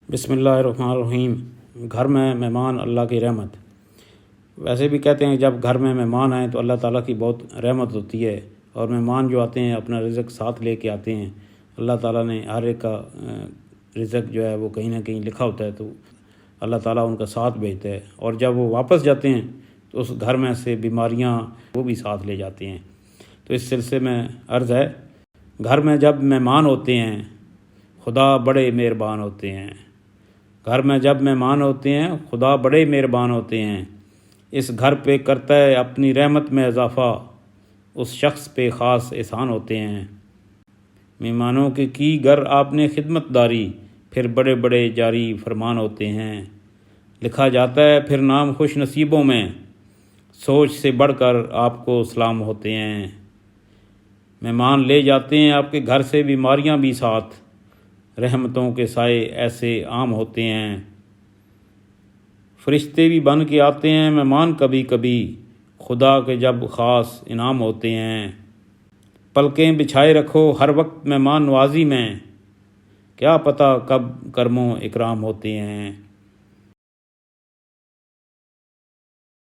بسم اللہ الرحمن الرحیم۔ گھر میں مہمان اللہ کی رحمت۔ ویسے بھی کہتے ہیں کہ جب گھر میں مہمان آئیں تو اللہ تعالیٰ کی بہت رحمت ہوتی ہے، اور مہمان جو آتے ہیں اپنا رزق ساتھ لے کے آتے ہیں۔ اللہ تعالیٰ نے ہر ایک کا رزق جو ہے وہ کہیں نہ کہیں لکھا ہوتا ہے، تو اللہ تعالیٰ ان کا ساتھ بھیجتا ہے، اور جب وہ واپس جاتے ہیں تو اس گھر میں سے بیماریاں وہ بھی ساتھ لے جاتے ہیں۔ تو اس سلسلے میں عرض ہے، گھر میں جب مہمان ہوتے ہیں خدا بڑے مہربان ہوتے ہیں۔ گھر میں جب مہمان ہوتے ہیں خدا بڑے مہربان ہوتے ہیں۔ اس گھر پہ کرتا ہے اپنی رحمت میں اضافہ، اس شخص پہ خاص احسان ہوتے ہیں۔ مہمانوں کی گھر آپ نے خدمت داری، پھر بڑے بڑے جاری فرمان ہوتے ہیں۔ لکھا جاتا ہے پھر نام خوش نصیبوں میں، سوچ سے بڑھ کر آپ کو سلام ہوتے ہیں۔ مہمان لے جاتے ہیں آپ کے گھر سے بیماریاں بھی ساتھ، رحمتوں کے سائے ایسے عام ہوتے ہیں۔ فرشتے بھی بن کے آتے ہیں مہمان کبھی کبھی، خدا کے جب خاص انعام ہوتے ہیں۔ پلکیں بچھائے رکھو ہر وقت مہمان نوازی میں، کیا پتہ کب کرموں اکرام ہوتے ہیں۔